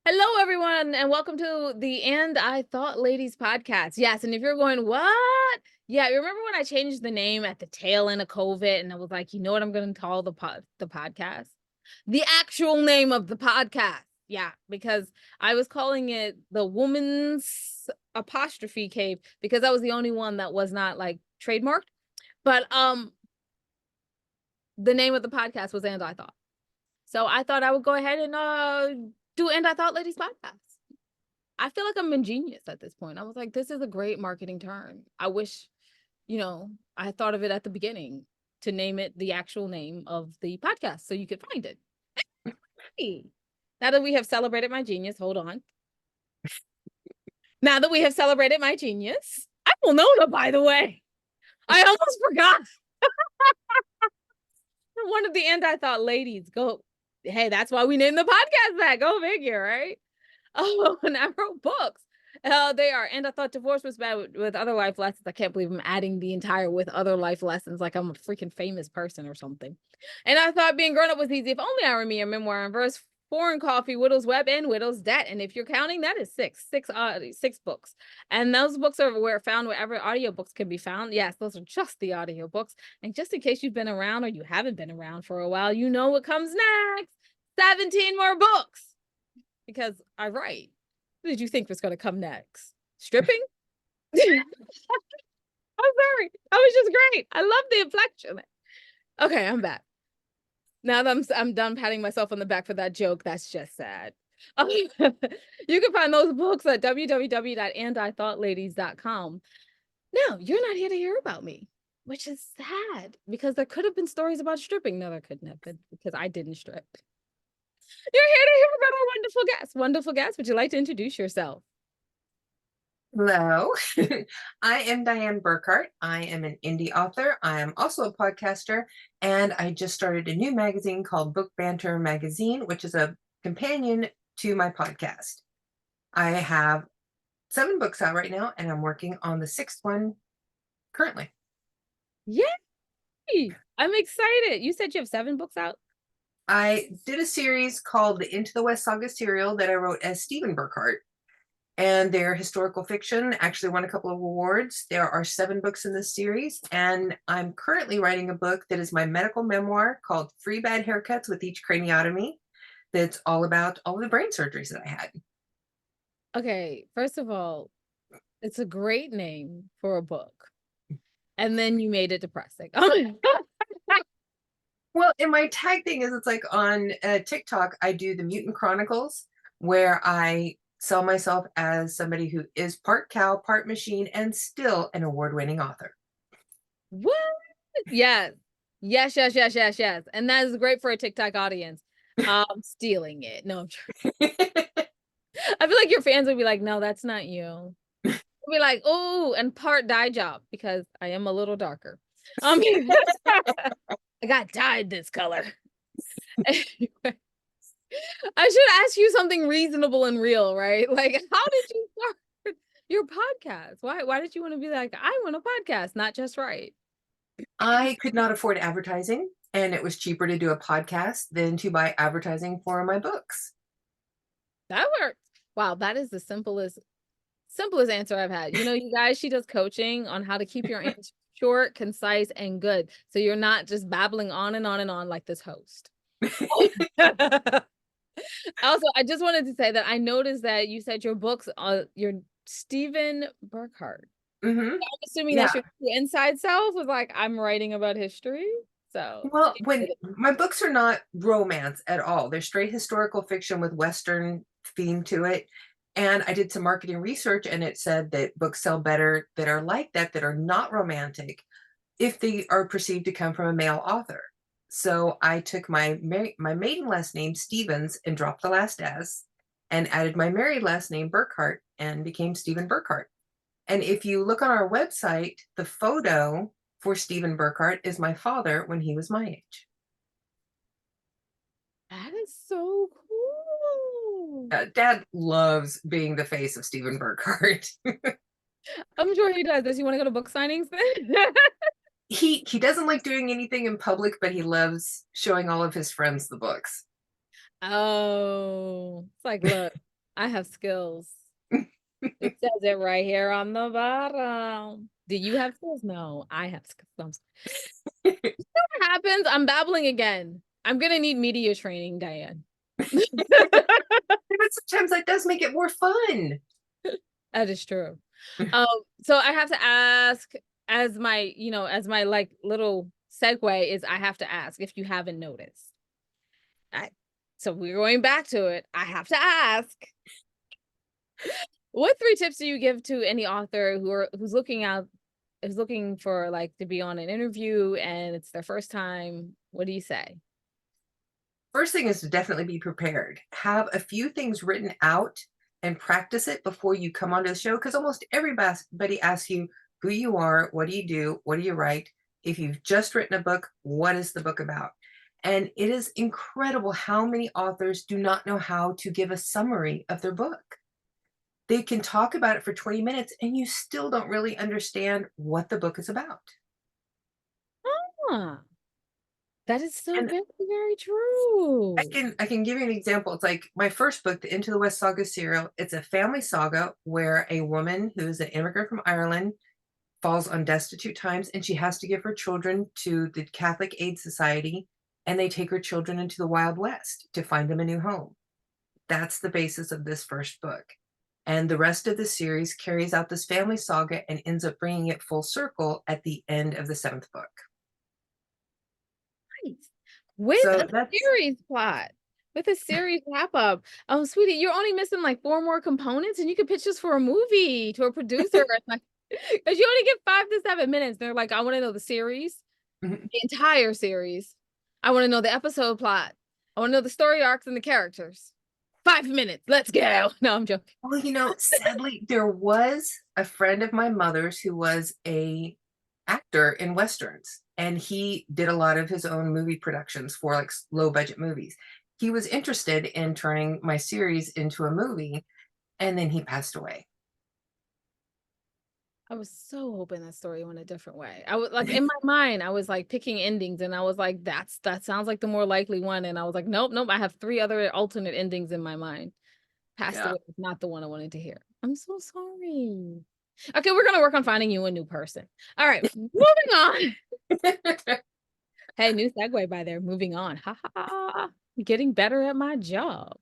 Hello, everyone, and welcome to the And I Thought Ladies podcast. Yes, and if you're going, what? Yeah, you remember when I changed the name at the tail end of COVID, and I was like, you know what I'm going to call the podcast? The actual name of the podcast. Yeah, because I was calling it the Woman's Apostrophe Cave because that was the only one that was not like trademarked. But the name of the podcast was And I Thought. So I thought I would go ahead and do And I Thought Ladies podcast. I feel like I'm ingenious at this point. I was like, this is a great marketing term. I wish, I thought of it at the beginning to name it the actual name of the podcast so you could find it. Hey, now that we have celebrated my genius, hold on. Now that we have celebrated my genius, I'm Winona, by the way. I almost forgot. One of the And I Thought ladies. Go. Hey, that's why we named the podcast that. Go figure, right? Oh, and I wrote books. They are. And I thought divorce was bad with other life lessons. I can't believe I'm adding the entire with other life lessons like I'm a freaking famous person or something. And I thought being grown up was easy. If only I were me, a memoir in verse, Foreign Coffee, Widow's Web, and Widow's Debt. And if you're counting, that is six books. And those books are where found wherever audiobooks can be found. Yes, those are just the audiobooks. And just in case you've been around or you haven't been around for a while, you know what comes next. 17 more books. Because I write. What did you think was going to come next? Stripping? I'm sorry. That was just great. I love the inflection. Okay, I'm back. Now that I'm done patting myself on the back for that joke, that's just sad. You can find those books at www.andithoughladies.com. No, you're not here to hear about me, which is sad because there could have been stories about stripping. No, there couldn't have been because I didn't strip. You're here to hear about our wonderful guest. Wonderful guest, would you like to introduce yourself? Hello, I am Dianne Burckhardt. I am an indie author. I am also a podcaster, and I just started a new magazine called Book Banter Magazine, which is a companion to my podcast. I have 7 books out right now, and I'm working on the 6th one currently. Yay! I'm excited. You said you have 7 books out? I did a series called the Into the West Saga serial that I wrote as Stephen Burckhardt. And they're historical fiction, actually won a couple of awards. There are 7 books in this series, and I'm currently writing a book that is my medical memoir called Free Bad Haircuts with Each Craniotomy, that's all about all the brain surgeries that I had. Okay, first of all, it's a great name for a book. And then you made it depressing. Well, and my tag thing is it's like on TikTok, I do the Mutant Chronicles, where I sell myself as somebody who is part cow, part machine, and still an award-winning author. What? Yes. Yes, yes, yes, yes, yes. And that is great for a TikTok audience. Stealing it. No, I'm sure. I feel like your fans would be like, no, that's not you. Be like, oh, and part dye job because I am a little darker. I got dyed this color. Anyway, I should ask you something reasonable and real, right? Like, how did you start your podcast? Why did you want to be like, I want a podcast, not just right? I could not afford advertising, and it was cheaper to do a podcast than to buy advertising for my books. That works. Wow, that is the simplest answer I've had. You guys, she does coaching on how to keep your answer short, concise, and good. So you're not just babbling on and on and on like this host. Also, I just wanted to say that I noticed that you said your books, your Stephen Burckhardt. Mm-hmm. I'm assuming Yeah. that's your inside self was like, I'm writing about history. So Well, when my books are not romance at all, they're straight historical fiction with Western theme to it. And I did some marketing research, and it said that books sell better that are like that are not romantic, if they are perceived to come from a male author. So I took my maiden last name Stevens and dropped the last S, and added my married last name Burckhardt and became Stephen Burckhardt. And if you look on our website, the photo for Stephen Burckhardt is my father when he was my age. that is so cool. Dad loves being the face of Stephen Burckhardt. I'm sure he does. Does he want to go to book signings then? He doesn't like doing anything in public, but he loves showing all of his friends the books. Oh, it's like, look, I have skills. It says it right here on the bottom. Do you have skills? No, I have skills. What happens? I'm babbling again. I'm gonna need media training, Dianne. But sometimes that does make it more fun. That is true. So I have to ask, as my, as my like little segue is, I have to ask if you haven't noticed. I, so we're going back to it. I have to ask, what 3 tips do you give to any author who's looking for like to be on an interview and it's their first time? What do you say? First thing is to definitely be prepared. Have a few things written out and practice it before you come onto the show, because almost everybody asks you who you are, what do, what do you write? If you've just written a book, what is the book about? And it is incredible how many authors do not know how to give a summary of their book. They can talk about it for 20 minutes and you still don't really understand what the book is about. Huh. That is so And very, very true. I can give you an example. It's like my first book, the Into the West Saga serial. It's a family saga where a woman who's an immigrant from Ireland falls on destitute times and she has to give her children to the Catholic Aid Society, and they take her children into the Wild West to find them a new home. That's the basis of this first book. And the rest of the series carries out this family saga and ends up bringing it full circle at the end of the 7th book. Nice. With So a that's series plot, with a series wrap up. Oh, sweetie, you're only missing like 4 more components, and you could pitch this for a movie to a producer. It's like, because you only get 5 to 7 minutes. They're like, I want to know the series, mhm. the entire series. I want to know the episode plot. I want to know the story arcs and the characters. 5 minutes. Let's go. No, I'm joking. Well, sadly, there was a friend of my mother's who was a actor in westerns, and he did a lot of his own movie productions for like low budget movies. He was interested in turning my series into a movie, and then he passed away. I was so hoping that story went a different way. I was like, in my mind, I was like picking endings, and I was like, that sounds like the more likely one. And I was like, nope. I have 3 other alternate endings in my mind. Passed Yeah. away is not the one I wanted to hear. I'm so sorry. Okay, we're gonna work on finding you a new person. All right, moving on. Hey, new segue by there. Moving on. Ha ha ha. Getting better at my job.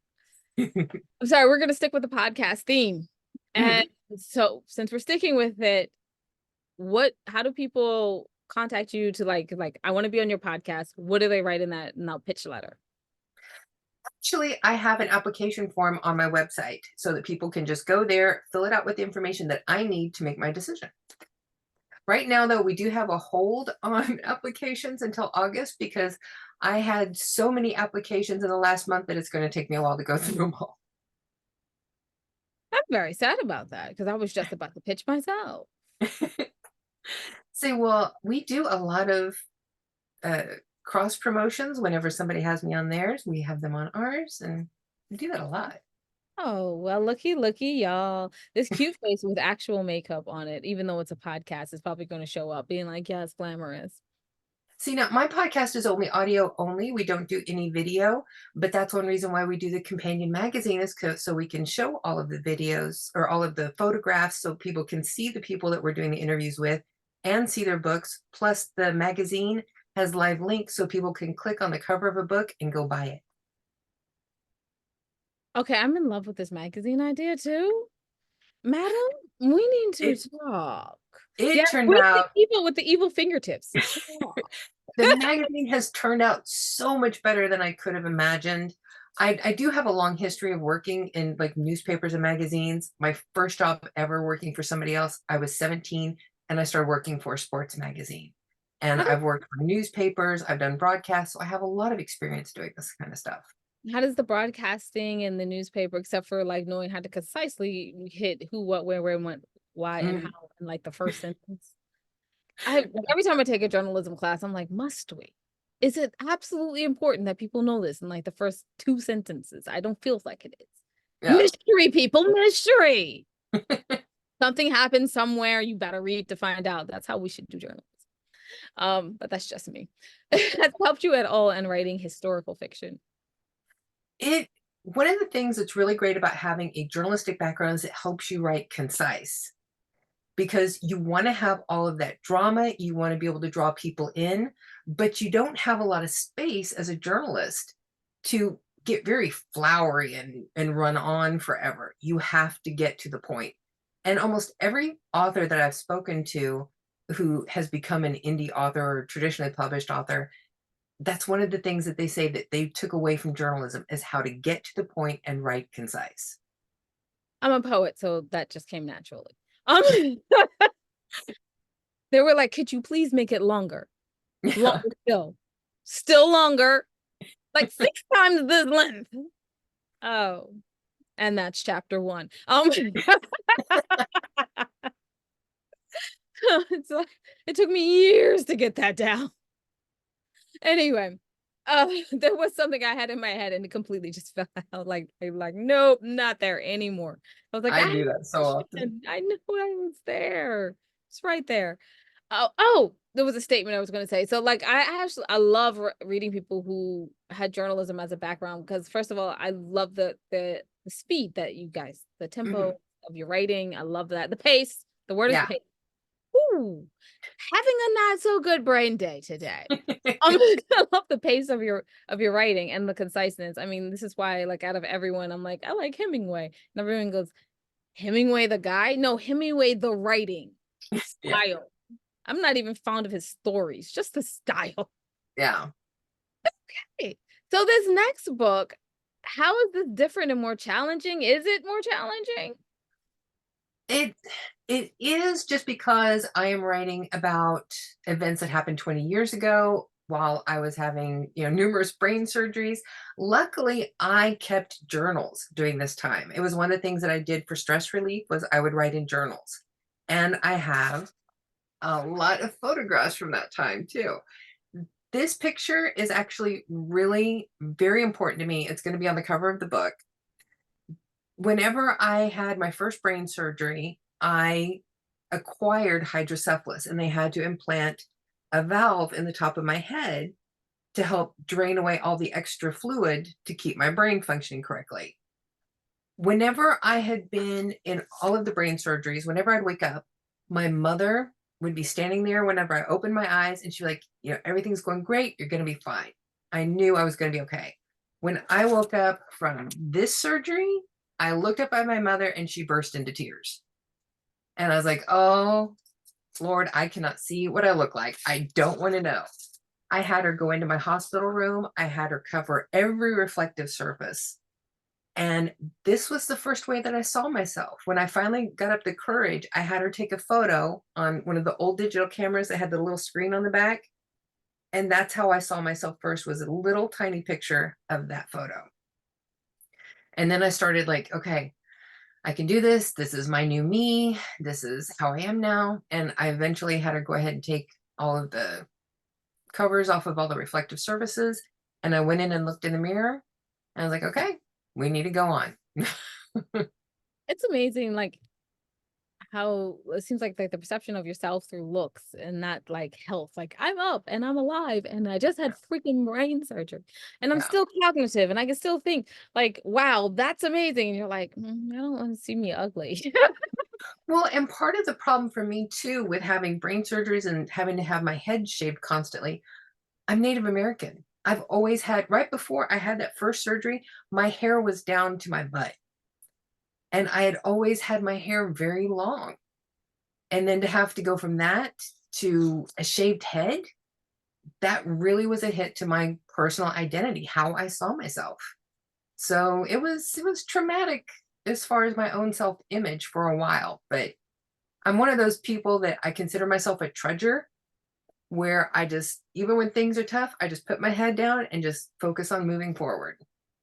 I'm sorry, we're gonna stick with the podcast theme. And Mhm. so since we're sticking with it, how do people contact you to like I want to be on your podcast? What do they write in that pitch letter? Actually, I have an application form on my website so that people can just go there, fill it out with the information that I need to make my decision. Right now, though, we do have a hold on applications until August because I had so many applications in the last month that it's going to take me a while to go through them all. I'm very sad about that because I was just about to pitch myself. See, well, we do a lot of uh, cross promotions. Whenever somebody has me on theirs, we have them on ours, and we do that a lot. Oh, well, looky, y'all. This cute face with actual makeup on it, even though it's a podcast, is probably going to show up being like, yeah, it's glamorous. See, now my podcast is only audio only. We don't do any video, but that's one reason why we do the companion magazine is so we can show all of the videos or all of the photographs so people can see the people that we're doing the interviews with and see their books. Plus, the magazine has live links so people can click on the cover of a book and go buy it. Okay, I'm in love with this magazine idea too. Madam, we need to It talk. Yeah, it turned with out the evil fingertips. Talk. the magazine has turned out so much better than I could have imagined. I do have a long history of working in like newspapers and magazines. My first job ever working for somebody else, I was 17 and I started working for a sports magazine. And How does I've worked for newspapers, I've done broadcasts, so I have a lot of experience doing this kind of stuff. how does the broadcasting and the newspaper, except for like knowing how to concisely hit who, what, where, when, why, and Mm. how, in like the first sentence? Every time I take a journalism class, I'm like, must we? Is it absolutely important that people know this in like the first 2 sentences? I don't feel like it is. Yeah. Mystery, people, mystery. Something happened somewhere. You better read to find out. That's how we should do journalism. But that's just me. Has helped you at all in writing historical fiction? It One of the things that's really great about having a journalistic background is it helps you write concise, because you want to have all of that drama. You want to be able to draw people in, but you don't have a lot of space as a journalist to get very flowery and run on forever. You have to get to the point. And almost every author that I've spoken to who has become an indie author or traditionally published author, that's one of the things that they say that they took away from journalism is how to get to the point and write concise. I'm a poet, so that just came naturally. Um, they were like, "Could you please make it longer? Yeah. Longer still. Still longer. Like 6 times the length." Oh, and that's chapter 1. It's like it took me years to get that down. Anyway, there was something I had in my head and it completely just fell out. Like, I'm like, nope, not there anymore. I was like, I I do that so often. I know I was there. It's right there. Oh, there was a statement I was going to say. So, like, I love reading people who had journalism as a background because, first of all, I love the speed that you guys, the tempo Mhm. of your writing. I love that. The pace. The word is Yeah. pace. Ooh, having a not so good brain day today. Um, I love the pace of your writing and the conciseness. I mean, this is why, like, out of everyone, I'm like, I like Hemingway, and everyone goes, Hemingway the guy? No, Hemingway the writing Yeah. style. I'm not even fond of his stories, just the style. Yeah. Hey, so this next book, how is this different and more challenging? Is it more challenging? It it is, just because I am writing about events that happened 20 years ago while I was having, numerous brain surgeries. Luckily, I kept journals during this time. It was one of the things that I did for stress relief was I would write in journals. And I have a lot of photographs from that time too. This picture is actually really very important to me. It's going to be on the cover of the book. Whenever I had my first brain surgery, I acquired hydrocephalus and they had to implant a valve in the top of my head to help drain away all the extra fluid to keep my brain functioning correctly. Whenever I had been in all of the brain surgeries, whenever I'd wake up, my mother would be standing there whenever I opened my eyes and she'd be like, everything's going great. You're going to be fine. I knew I was going to be okay. When I woke up from this surgery, I looked up at my mother and she burst into tears. And I was like, oh, Lord, I cannot see what I look like. I don't want to know. I had her go into my hospital room. I had her cover every reflective surface. And this was the first way that I saw myself. When I finally got up the courage, I had her take a photo on one of the old digital cameras that had the little screen on the back. And that's how I saw myself first, was a little tiny picture of that photo. And then I started like, okay, I can do this. This is my new me. This is how I am now. And I eventually had her go ahead and take all of the covers off of all the reflective surfaces. And I went in and looked in the mirror. And I was like, okay, we need to go on. It's amazing, like how it seems like the perception of yourself through looks and not like health. Like I'm up and I'm alive and I just had freaking brain surgery and I'm Yeah. still cognitive and I can still think like, wow, that's amazing. And you're like, I don't want to see me ugly. Well, and part of the problem for me too, with having brain surgeries and having to have my head shaved constantly, I'm Native American. I've always had, right before I had that first surgery, my hair was down to my butt. And I had always had my hair very long. And then to have to go from that to a shaved head, that really was a hit to my personal identity, how I saw myself. So it was traumatic as far as my own self-image for a while. But I'm one of those people that I consider myself a trudger, where I just, even when things are tough, I just put my head down and just focus on moving forward.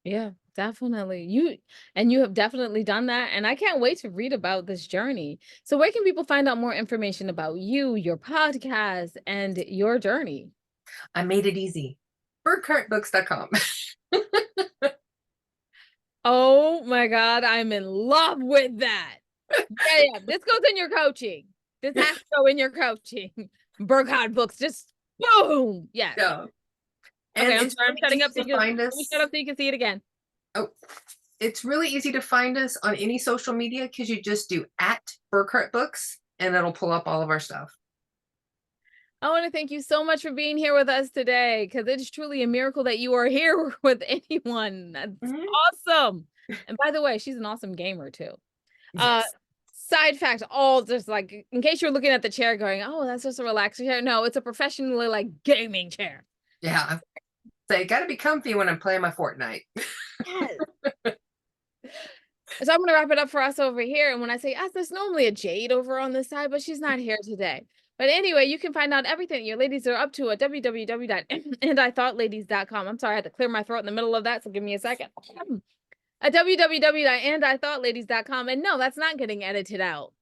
Yeah, definitely. You have definitely done that. And I can't wait to read about this journey. So where can people find out more information about you, your podcast, and your journey? I made it easy. Burkhartbooks.com. Oh my God, I'm in love with that. Yeah, yeah. This goes in your coaching. This has to go in your coaching. Burckhardt books, just boom. Yes. Yeah. Okay, And I'm it's sorry. I'm really shutting easy up so to you can find let me shut us. up so you can see it again. Oh, It's really easy to find us on any social media because you just do @Burckhardt Books and it'll pull up all of our stuff. I want to thank you so much for being here with us today because it is truly a miracle that you are here with anyone. That's Mhm. awesome. And by the way, she's an awesome gamer too. Uh, Yes. side fact, all just like in case you're looking at the chair going, oh, that's just a relaxing chair. No, it's a professionally like gaming chair. Yeah. So you got to be comfy when I'm playing my Fortnite. Yes. So I'm going to wrap it up for us over here. And when I say us, there's normally a Jade over on this side, but she's not here today. But anyway, you can find out everything your ladies are up to at www.andithoughladies.com. I'm sorry, I had to clear my throat in the middle of that, so give me a second. At www.andithoughtLadies.com. And no, that's not getting edited out.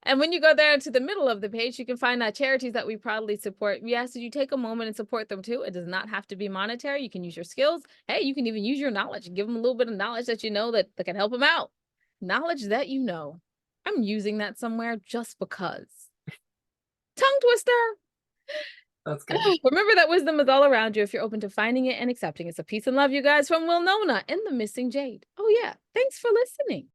And when you go there to the middle of the page, you can find charities that we proudly support. We ask that you take a moment and support them too. It does not have to be monetary. You can use your skills. Hey, you can even use your knowledge and give them a little bit of knowledge that you know that can help them out. Knowledge that you know. I'm using that somewhere just because. Tongue twister. That's good. Remember that wisdom is all around you if you're open to finding it and accepting it. So peace and love, you guys, from Winona and the Missing Jade. Oh, yeah. Thanks for listening.